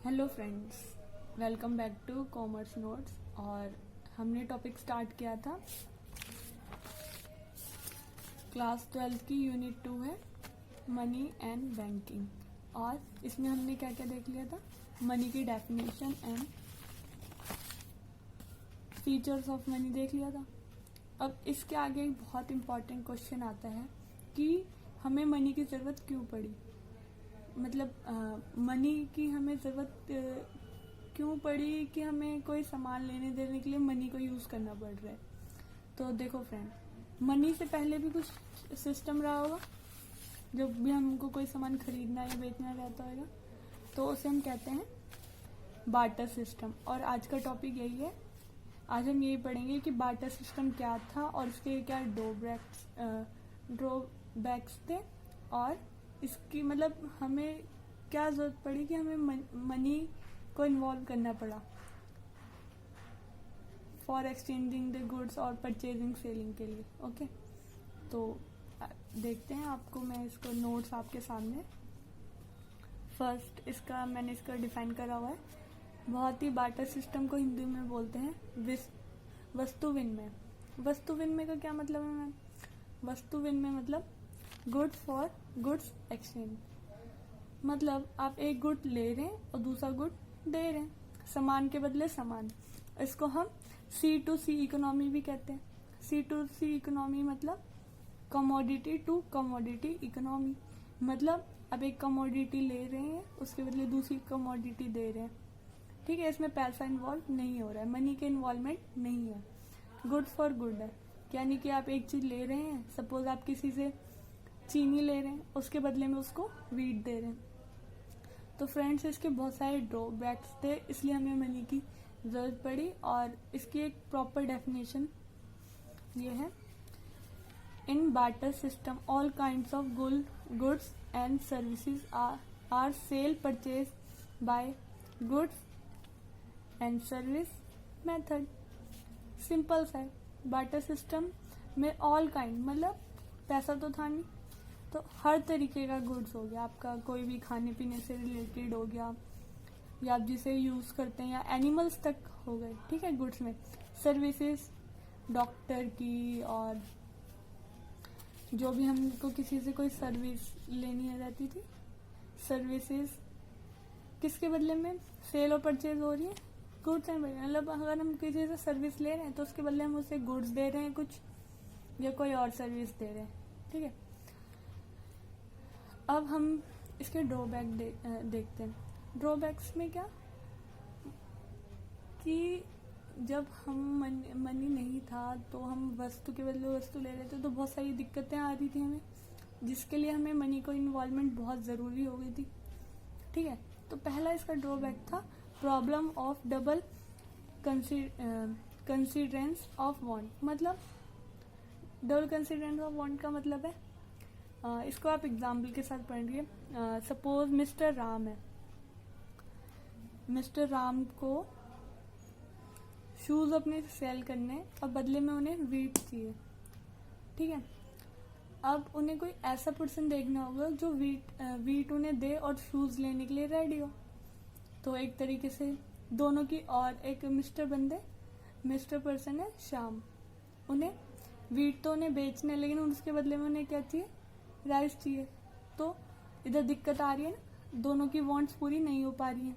Hello friends, welcome back to commerce notes. और हमने topic start किया था क्लास 12 की यूनिट 2 है मनी एंड बैंकिंग। और इसमें हमने क्या क्या देख लिया था, मनी की definition and features of money देख लिया था। अब इसके आगे एक बहुत इम्पॉर्टेंट क्वेश्चन आता है कि हमें मनी की ज़रूरत क्यों पड़ी, मतलब मनी की हमें ज़रूरत क्यों पड़ी कि हमें कोई सामान लेने देने के लिए मनी को यूज़ करना पड़ रहा है। तो देखो फ्रेंड, मनी से पहले भी कुछ सिस्टम रहा होगा। जब भी हमको कोई सामान खरीदना या बेचना रहता होगा तो उसे हम कहते हैं बार्टर सिस्टम। और आज का टॉपिक यही है। आज हम यही पढ़ेंगे कि बार्टर सिस्टम क्या था और इसके क्या ड्रॉबैक्स थे और इसकी मतलब हमें क्या जरूरत पड़ी कि हमें मनी को इन्वॉल्व करना पड़ा फॉर एक्सचेंजिंग द गुड्स और परचेजिंग सेलिंग के लिए। ओके, तो देखते हैं। आपको मैं इसको नोट्स आपके सामने फर्स्ट मैंने इसका डिफाइन करा हुआ है। बहुत ही बार्टर सिस्टम को हिंदी में बोलते हैं वस्तु विनिमय। वस्तु विनिमय का क्या मतलब है मैम? वस्तु विनिमय मतलब गुड्स फॉर गुड्स एक्सचेंज। मतलब आप एक गुड ले रहे हैं और दूसरा गुड दे रहे हैं, सामान के बदले सामान। इसको हम C2C इकोनॉमी भी कहते हैं। C2C इकोनॉमी मतलब कमोडिटी टू कमोडिटी इकोनॉमी। मतलब अब एक कमोडिटी ले रहे हैं, उसके बदले दूसरी कमोडिटी दे रहे हैं। ठीक है, इसमें पैसा इन्वॉल्व नहीं हो रहा है, मनी के इन्वॉल्वमेंट नहीं है। गुड फॉर गुड है, यानी कि आप एक चीज ले रहे हैं, सपोज आप किसी से चीनी ले रहे हैं, उसके बदले में उसको वीट दे रहे हैं। तो फ्रेंड्स, इसके बहुत सारे ड्रॉबैक्स थे, इसलिए हमें मनी की जरूरत पड़ी। और इसकी एक प्रॉपर डेफिनेशन ये है, in barter system all kinds of goods and services are sell purchase by goods and service method. Simple सा है। बार्टर सिस्टम में ऑल काइंड मतलब पैसा तो था नहीं, तो हर तरीके का गुड्स हो गया आपका, कोई भी खाने पीने से रिलेटेड हो गया या आप जिसे यूज करते हैं, या एनिमल्स तक हो गए। ठीक है, गुड्स में सर्विसेज डॉक्टर की, और जो भी हमको किसी से कोई सर्विस लेनी रहती थी, सर्विसेज किसके बदले में सेल और परचेज हो रही है, गुड्स एंड मतलब अगर हम किसी से सर्विस ले रहे हैं तो उसके बदले हम उसे गुड्स दे रहे हैं कुछ, या कोई और सर्विस दे रहे हैं। ठीक है, अब हम इसके ड्रॉबैक देखते हैं। ड्रॉबैक्स में क्या कि जब हम मनी नहीं था तो हम वस्तु के बदले वस्तु ले रहे थे, तो बहुत सारी दिक्कतें आ रही थी हमें, जिसके लिए हमें मनी को इन्वॉल्वमेंट बहुत ज़रूरी हो गई थी। ठीक है, तो पहला इसका ड्रॉबैक था problem of double coincidence of want. मतलब डबल कंसिडरेंस ऑफ वांट का मतलब है, इसको आप एग्जाम्पल के साथ पढ़िए। सपोज मिस्टर राम है, मिस्टर राम को शूज अपने सेल करने और बदले में उन्हें वीट चाहिए। ठीक है, अब उन्हें कोई ऐसा पर्सन देखना होगा जो वीट उन्हें दे और शूज लेने के लिए रेडी हो। तो एक तरीके से दोनों की, और एक मिस्टर पर्सन है श्याम, उन्हें वीट तो उन्हें बेचने, लेकिन उसके बदले में उन्हें क्या चाहिए, राइस चाहिए। तो इधर दिक्कत आ रही है ना, दोनों की वांट्स पूरी नहीं हो पा रही है।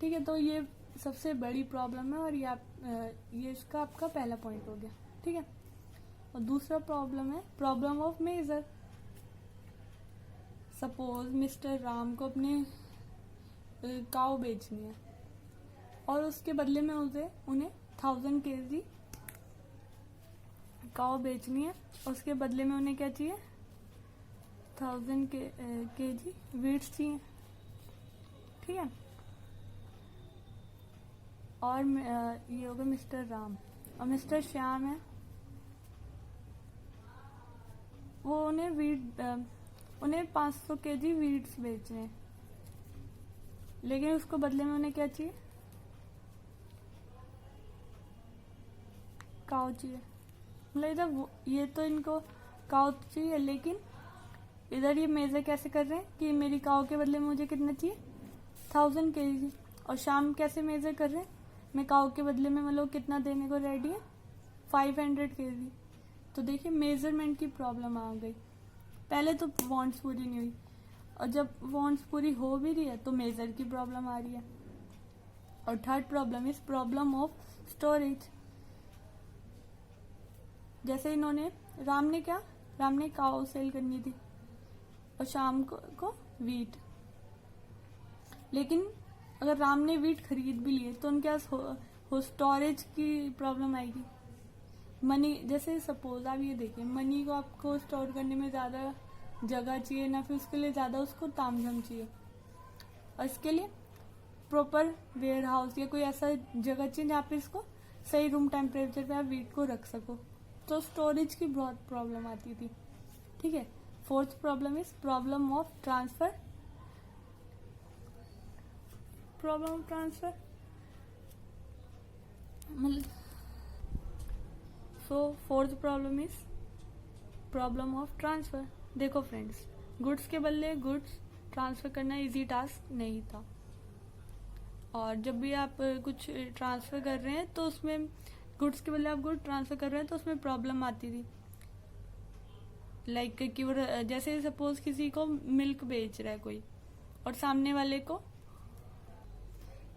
ठीक है, तो ये सबसे बड़ी प्रॉब्लम है, और ये इसका आपका पहला पॉइंट हो गया। ठीक है, और दूसरा प्रॉब्लम है problem of measure. Suppose mister Ram को अपने काऊ बेचनी है और उसके बदले में उन्हें 1000 kg काऊ बेचनी है, उसके बदले में उन्हें क्या चाहिए, 1000 kg वीट्स चाहिए। ठीक है, और ये होगा मिस्टर राम। और मिस्टर श्याम है, वो उन्हें 500 kg वीट्स बेचने हैं, लेकिन उसको बदले में उन्हें क्या चाहिए, काऊ चाहिए। मतलब इधर ये तो इनको काऊ चाहिए, लेकिन इधर ये मेजर कैसे कर रहे हैं कि मेरी काऊ के बदले में मुझे कितना चाहिए, 1000 kg। और शाम कैसे मेजर कर रहे हैं, मैं काऊ के बदले में मतलब कितना देने को रेडी है, 500 kg। तो देखिए मेजरमेंट की प्रॉब्लम आ गई। पहले तो वांट्स पूरी नहीं हुई, और जब वांट्स पूरी हो भी रही है तो मेजर की प्रॉब्लम आ रही है। और third problem is problem of storage. जैसे इन्होंने राम ने काऊ सेल करनी थी और शाम को वीट। लेकिन अगर राम ने वीट खरीद भी लिए तो उनके पास स्टोरेज की प्रॉब्लम आएगी। मनी, जैसे सपोज आप ये देखिए, मनी को आपको स्टोर करने में ज़्यादा जगह चाहिए ना, फिर उसके लिए ज़्यादा उसको तामझाम चाहिए, और इसके लिए प्रॉपर वेयर हाउस या कोई ऐसा जगह चाहिए जहाँ पे इसको सही रूम टेम्परेचर पे आप वीट को रख सको। तो स्टोरेज की बहुत प्रॉब्लम आती थी। ठीक है। Fourth problem is problem of transfer. Fourth problem is problem of transfer. देखो फ्रेंड्स, गुड्स के बदले गुड्स ट्रांसफर करना इजी टास्क नहीं था, और जब भी आप कुछ ट्रांसफर कर रहे हैं तो उसमें गुड्स के बदले आप गुड ट्रांसफर कर रहे हैं तो उसमें प्रॉब्लम आती थी। लाइक कि वो, जैसे सपोज किसी को मिल्क बेच रहा है कोई, और सामने वाले को,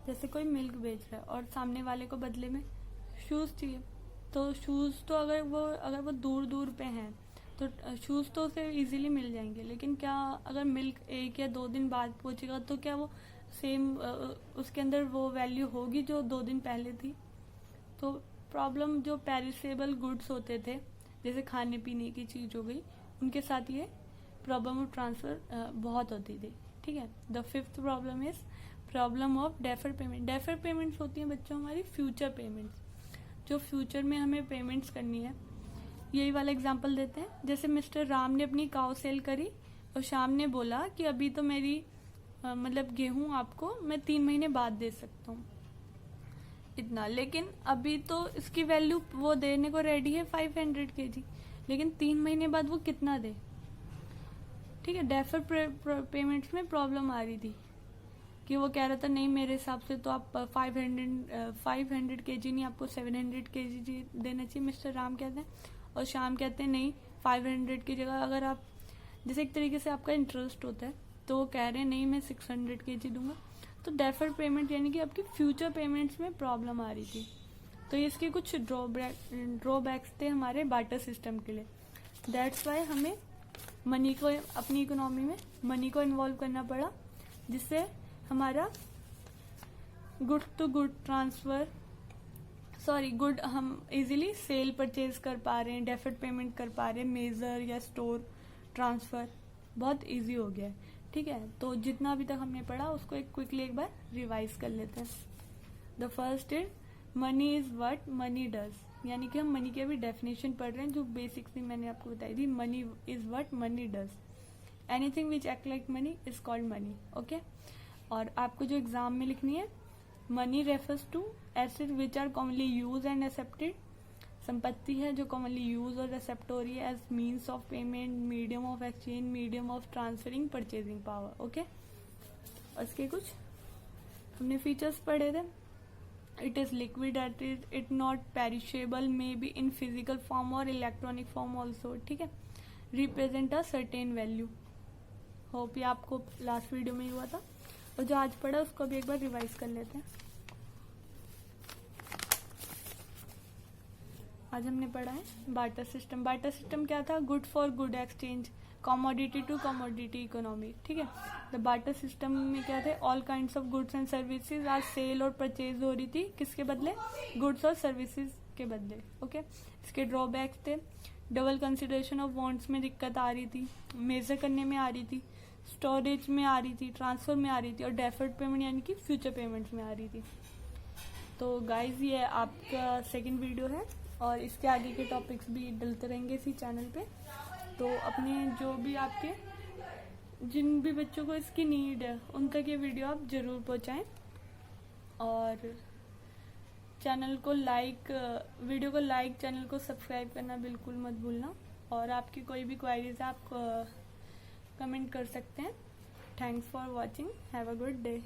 जैसे कोई मिल्क बेच रहा है और सामने वाले को बदले में शूज चाहिए, तो शूज तो अगर वो दूर दूर पे हैं तो शूज तो उसे इजीली मिल जाएंगे। लेकिन क्या अगर मिल्क 1 या 2 दिन बाद पहुंचेगा तो क्या वो सेम उसके अंदर वो वैल्यू होगी जो 2 दिन पहले थी? तो प्रॉब्लम जो पेरिसेबल गुड्स होते थे, जैसे खाने पीने की चीज हो गई, उनके साथ ये प्रॉब्लम ऑफ ट्रांसफर बहुत होती थी। ठीक है। The fifth problem is problem of defer payment. Defer payments होती हैं बच्चों हमारी फ्यूचर पेमेंट्स, जो फ्यूचर में हमें पेमेंट्स करनी है। यही वाला एग्जांपल देते हैं। जैसे मिस्टर राम ने अपनी काऊ सेल करी और शाम ने बोला कि अभी तो मेरी मतलब गेहूं आपको मैं 3 महीने बाद दे सकता हूँ इतना, लेकिन अभी तो इसकी वैल्यू वो देने को रेडी है 500 kg, लेकिन 3 महीने बाद वो कितना दे? ठीक है। डेफर पेमेंट्स में प्रॉब्लम आ रही थी कि वो कह रहा था नहीं, मेरे हिसाब से तो आप 500 kg नहीं, आपको 700 kg देना चाहिए, मिस्टर राम कहते हैं। और शाम कहते हैं नहीं, 500 की जगह अगर आप, जैसे एक तरीके से आपका इंटरेस्ट होता है, तो वो कह रहे हैं नहीं मैं 600 kg दूंगा। तो डेफर पेमेंट यानी कि आपकी फ्यूचर पेमेंट्स में प्रॉब्लम आ रही थी। तो इसके कुछ ड्रॉबैक्स थे हमारे बार्टर सिस्टम के लिए। दैट्स वाई हमें मनी को, अपनी इकोनॉमी में मनी को इन्वॉल्व करना पड़ा, जिससे हमारा good to good transfer, good हम इजीली सेल परचेज कर पा रहे हैं, डेफर्ड पेमेंट कर पा रहे हैं, मेजर या स्टोर ट्रांसफर बहुत इजी हो गया है। ठीक है। तो जितना अभी तक हमने पढ़ा उसको क्विकली एक बार रिवाइज कर लेते हैं। The first is money is what money does, यानी कि हम मनी की अभी डेफिनेशन पढ़ रहे हैं जो बेसिक्सली मैंने आपको बताई थी। Money is what money does, anything which act like money is called money. Okay. और आपको जो एग्जाम में लिखनी है, money refers to asset which are commonly use and accepted. संपत्ति है जो कॉमनली यूज और एक्सेप्ट हो रही है as means of payment, medium of exchange, medium of transferring purchasing power. Okay. और इसके कुछ हमने फीचर्स पढ़े थे। It is liquid, it not perishable, may be in physical form और इलेक्ट्रॉनिक फॉर्म ऑल्सो। ठीक है। Represent a certain value. Hope ये आपको लास्ट वीडियो में हुआ था, और जो आज पढ़ा उसको भी एक बार रिवाइज कर लेते हैं। आज हमने पढ़ा है बार्टर सिस्टम। बार्टर सिस्टम क्या था? Good for good exchange, commodity to commodity economy. ठीक है। द बार्टर सिस्टम में क्या थे? All kinds of goods and services आज सेल और परचेज हो रही थी, किसके बदले? गुड्स और सर्विसेज के बदले। ओके। इसके ड्रॉबैक्स थे, डबल कंसिडरेशन ऑफ वांट्स में दिक्कत आ रही थी, मेजर करने में आ रही थी, स्टोरेज में आ रही थी, ट्रांसफर में आ रही थी, और डेफर्ड पेमेंट यानी कि फ्यूचर पेमेंट्स में आ रही थी। तो गाइज ये आपका सेकंड वीडियो है, और इसके आगे के टॉपिक्स भी डलते रहेंगे इसी चैनल पे। तो अपने जो भी आपके जिन भी बच्चों को इसकी नीड है उन तक ये वीडियो आप जरूर पहुंचाएं, और चैनल को लाइक, वीडियो को लाइक, चैनल को सब्सक्राइब करना बिल्कुल मत भूलना। और आपकी कोई भी क्वारीज आप कमेंट कर सकते हैं। Thanks for watching, have a good day.